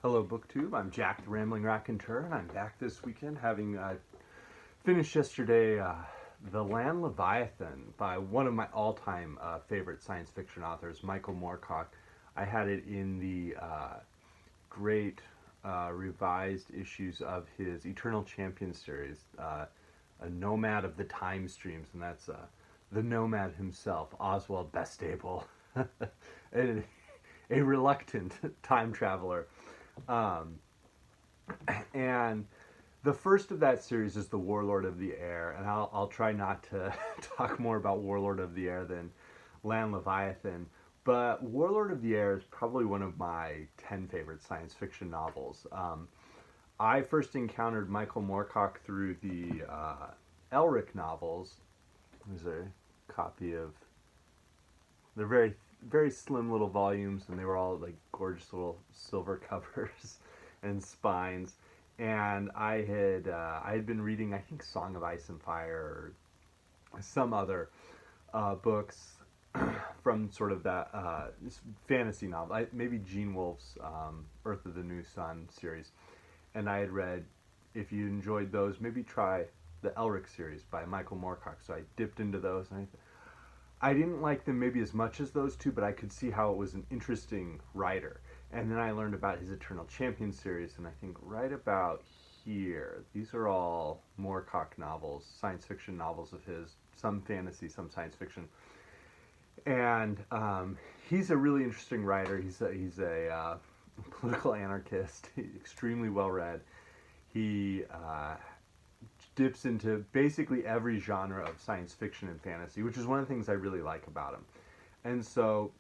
Hello, BookTube. I'm Jack the Rambling Raconteur, and I'm back this weekend having finished yesterday The Land Leviathan by one of my all-time favorite science fiction authors, Michael Moorcock. I had it in the great revised issues of his Eternal Champion series, a nomad of the time streams, and that's the nomad himself, Oswald Bastable, a, a reluctant time traveler. Um, and the first of that series is the Warlord of the Air, and I'll try not to talk more about Warlord of the Air than Land Leviathan. But Warlord of the Air is probably one of my 10 favorite science fiction novels. I first encountered Michael Moorcock through the Elric novels. There's a copy of. They're very slim little volumes, and they were all like gorgeous little silver covers and spines. And I had been reading, I think, Song of Ice and Fire or some other books from sort of that fantasy novel, maybe Gene Wolfe's Earth of the New Sun series. And I had read, if you enjoyed those, maybe try the Elric series by Michael Moorcock. So I dipped into those, and I didn't like them maybe as much as those two, but I could see how it was an interesting writer. And then I learned about his Eternal Champion series, and I think right about here, these are all Moorcock novels, science fiction novels of his, some fantasy, some science fiction. And he's a really interesting writer. He's a political anarchist, extremely well read. He dips into basically every genre of science fiction and fantasy, which is one of the things I really like about him. And so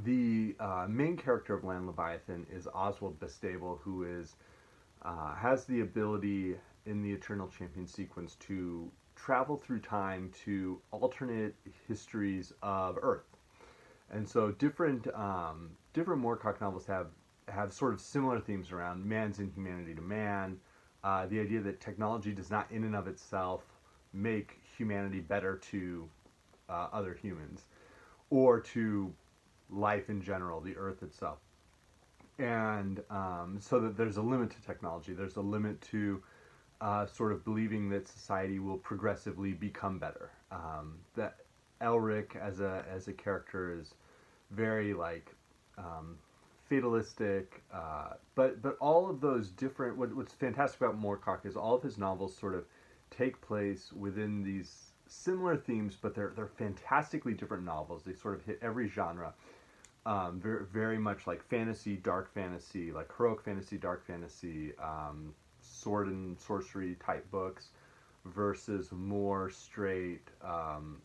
the main character of Land Leviathan is Oswald Bastable, who is has the ability in the Eternal Champion sequence to travel through time to alternate histories of Earth. And so different Moorcock novels have sort of similar themes around man's inhumanity to man, the idea that technology does not in and of itself make humanity better to other humans or to life in general, the earth itself. And so that there's a limit to technology, there's a limit to sort of believing that society will progressively become better. That Elric as a character is very like fatalistic, but all of those different. What's fantastic about Moorcock is all of his novels sort of take place within these similar themes, but they're fantastically different novels. They sort of hit every genre. Very much like fantasy, dark fantasy, like heroic fantasy, dark fantasy, sword and sorcery type books, versus more straight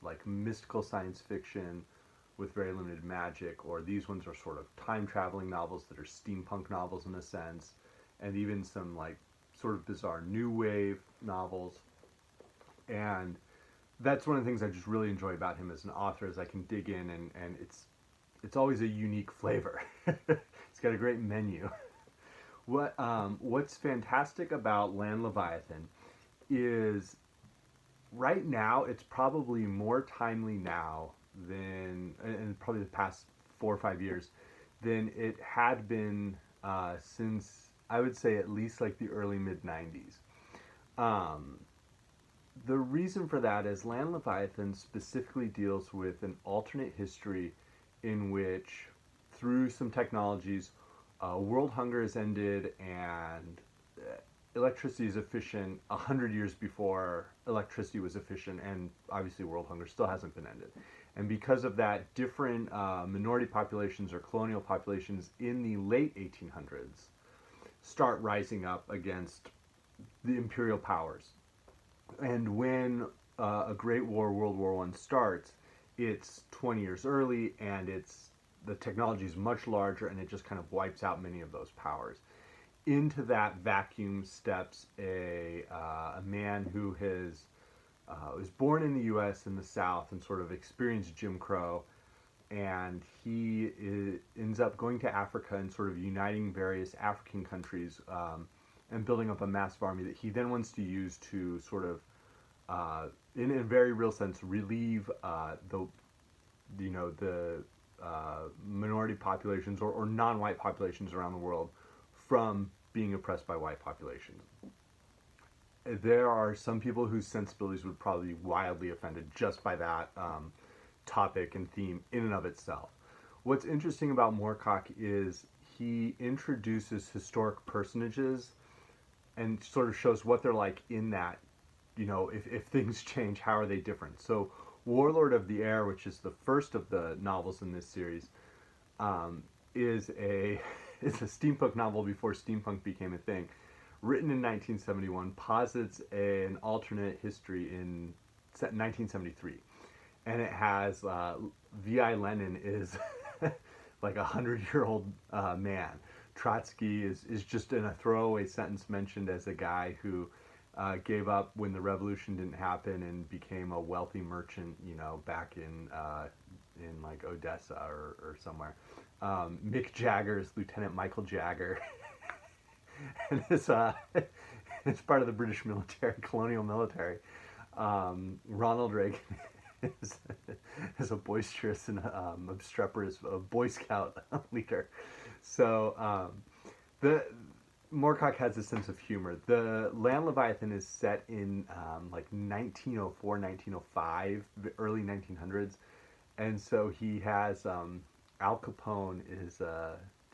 like mystical science fiction with very limited magic, or these ones are sort of time traveling novels that are steampunk novels in a sense, and even some like sort of bizarre new wave novels. And that's one of the things I just really enjoy about him as an author, is I can dig in, and it's always a unique flavor. It's got a great menu. What's fantastic about Land Leviathan is right now it's probably more timely now than in probably the past 4 or 5 years than it had been since, I would say, at least like the early mid 90s. Um, the reason for that is Land Leviathan specifically deals with an alternate history in which, through some technologies, world hunger has ended, and electricity is efficient 100 years before electricity was efficient, and obviously world hunger still hasn't been ended. And because of that, different minority populations or colonial populations in the late 1800s start rising up against the imperial powers. And when a Great War, World War One, starts, it's 20 years early, and the technology is much larger, and it just kind of wipes out many of those powers. Into that vacuum steps a man who was born in the U.S. in the South and sort of experienced Jim Crow, and ends up going to Africa and sort of uniting various African countries, and building up a massive army that he then wants to use to sort of, in a very real sense, relieve the minority populations or non-white populations around the world from being oppressed by white populations. There are some people whose sensibilities would probably be wildly offended just by that topic and theme in and of itself. What's interesting about Moorcock is he introduces historic personages and sort of shows what they're like in that, if things change, how are they different? So Warlord of the Air, which is the first of the novels in this series, is a steampunk novel before steampunk became a thing, written in 1971, posits an alternate history in 1973. And it has V.I. Lenin is like 100-year-old man. Trotsky is just in a throwaway sentence mentioned as a guy who gave up when the revolution didn't happen and became a wealthy merchant, back in like Odessa or somewhere. Mick Jagger is Lieutenant Michael Jagger. And it's part of the British military, colonial military. Ronald Reagan is a boisterous and obstreperous Boy Scout leader. So the Moorcock has a sense of humor. The Land Leviathan is set in like 1904, 1905, the early 1900s. And so he has Al Capone is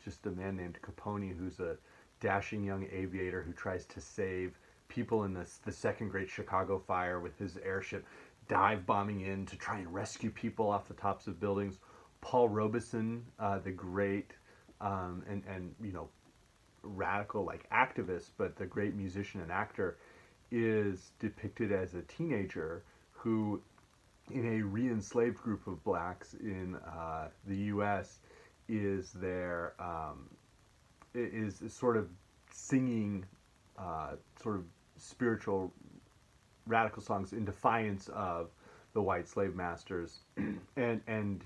just a man named Capone who's a dashing young aviator who tries to save people in the second Great Chicago Fire with his airship, dive bombing in to try and rescue people off the tops of buildings. Paul Robeson, the great and radical like activist, but the great musician and actor, is depicted as a teenager who, in a re-enslaved group of blacks in the U.S., is there is sort of singing sort of spiritual radical songs in defiance of the white slave masters, and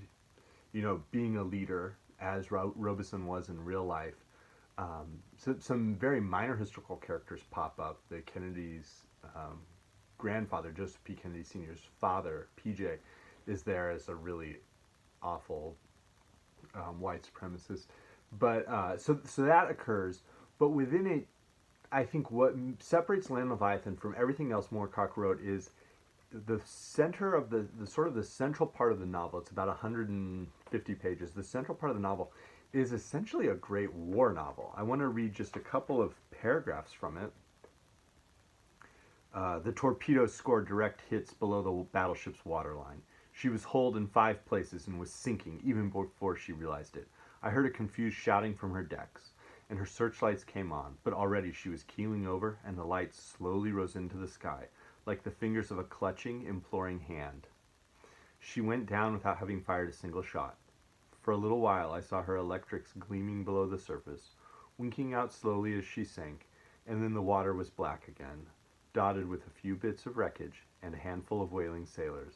being a leader as Robeson was in real life. So some very minor historical characters pop up. The Kennedys' grandfather, Joseph P. Kennedy Sr.'s father, PJ, is there as a really awful white supremacist. But so that occurs. But within it, I think what separates Land Leviathan from everything else Moorcock wrote is the center of the sort of the central part of the novel. It's about 150 pages. The central part of the novel is essentially a great war novel. I want to read just a couple of paragraphs from it. The torpedo scored direct hits below the battleship's waterline. She was holed in 5 places and was sinking even before she realized it. I heard a confused shouting from her decks, and her searchlights came on, but already she was keeling over, and the lights slowly rose into the sky, like the fingers of a clutching, imploring hand. She went down without having fired a single shot. For a little while I saw her electrics gleaming below the surface, winking out slowly as she sank, and then the water was black again, dotted with a few bits of wreckage and a handful of wailing sailors.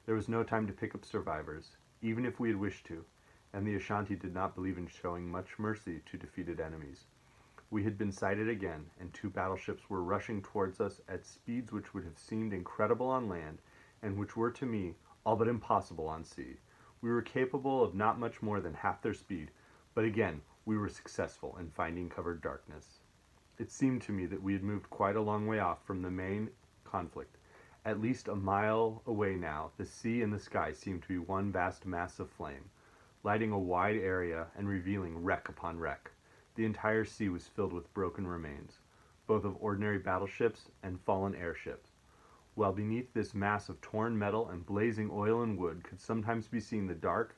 There was no time to pick up survivors, even if we had wished to, and the Ashanti did not believe in showing much mercy to defeated enemies. We had been sighted again, and 2 battleships were rushing towards us at speeds which would have seemed incredible on land, and which were to me all but impossible on sea. We were capable of not much more than half their speed, but again we were successful in finding covered darkness. It seemed to me that we had moved quite a long way off from the main conflict. At least a mile away now, the sea and the sky seemed to be one vast mass of flame, lighting a wide area and revealing wreck upon wreck. The entire sea was filled with broken remains, both of ordinary battleships and fallen airships, while beneath this mass of torn metal and blazing oil and wood could sometimes be seen the dark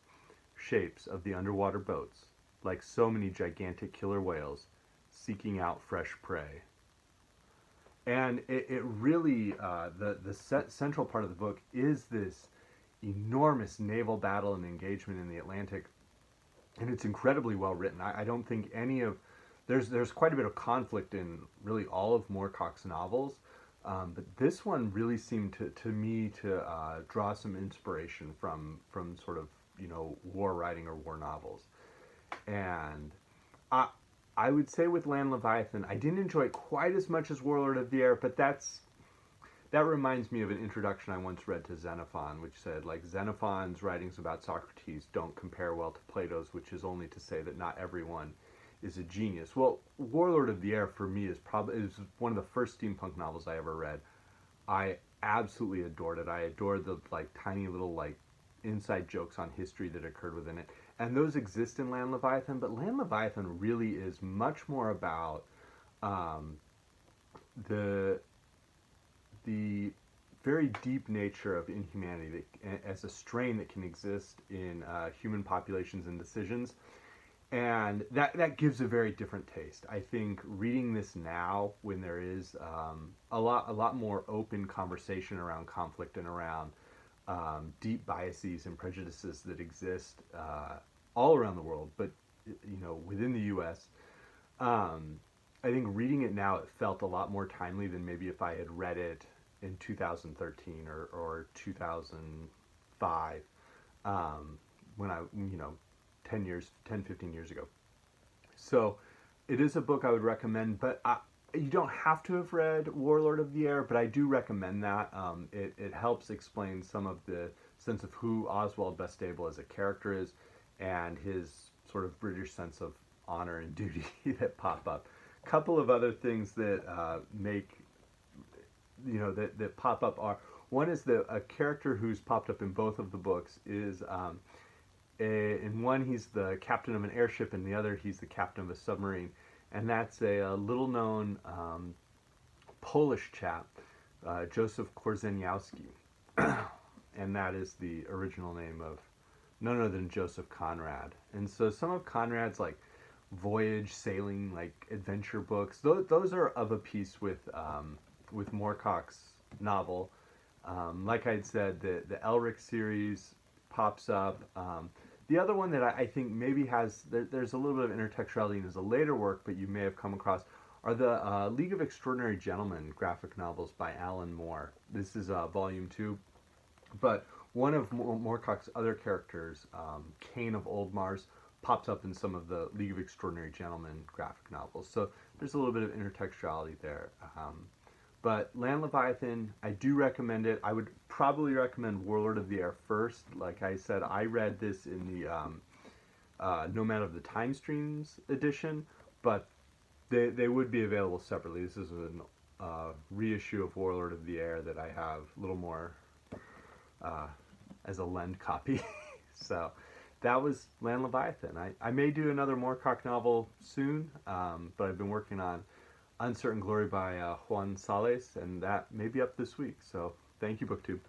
shapes of the underwater boats, like so many gigantic killer whales, seeking out fresh prey. And it really, the central part of the book is this enormous naval battle and engagement in the Atlantic, and it's incredibly well written. I don't think any of there's quite a bit of conflict in really all of Moorcock's novels, but this one really seemed to me to draw some inspiration from sort of war writing or war novels. And I would say with Land Leviathan, I didn't enjoy it quite as much as Warlord of the Air, but that reminds me of an introduction I once read to Xenophon, which said, like, Xenophon's writings about Socrates don't compare well to Plato's, which is only to say that not everyone is a genius. Well, Warlord of the Air for me is one of the first steampunk novels I ever read. I absolutely adored it. I adored the like tiny little like inside jokes on history that occurred within it, and those exist in Land Leviathan. But Land Leviathan really is much more about um, the the very deep nature of inhumanity as a strain that can exist in human populations and decisions, and that gives a very different taste. I think reading this now, when there is a lot more open conversation around conflict and around deep biases and prejudices that exist all around the world, but within the U.S. I think reading it now, it felt a lot more timely than maybe if I had read it in 2013 or 2005, when I, 15 years ago. So it is a book I would recommend, but you don't have to have read Warlord of the Air, but I do recommend that. It helps explain some of the sense of who Oswald Bastable as a character is, and his sort of British sense of honor and duty that pop up. Couple of other things that that pop up are, one is that a character who's popped up in both of the books is in one he's the captain of an airship, and the other he's the captain of a submarine, and that's a little known Polish chap, Joseph Korzeniowski, and that is the original name of none other than Joseph Conrad. And so some of Conrad's like voyage, sailing, like adventure books, those are of a piece with Moorcock's novel. Like I'd said, the Elric series pops up. The other one that I think maybe there's a little bit of intertextuality and is a later work, but you may have come across, are the League of Extraordinary Gentlemen graphic novels by Alan Moore. This is volume 2, but one of Moorcock's other characters, Cain of Old Mars, pops up in some of the League of Extraordinary Gentlemen graphic novels. So there's a little bit of intertextuality there. But Land Leviathan, I do recommend it. I would probably recommend Warlord of the Air first. Like I said, I read this in the Nomad of the Time Streams edition, but they would be available separately. This is a reissue of Warlord of the Air that I have a little more as a lend copy. So that was Land Leviathan. I may do another Moorcock novel soon, but I've been working on Uncertain Glory by Juan Sales, and that may be up this week. So thank you, BookTube.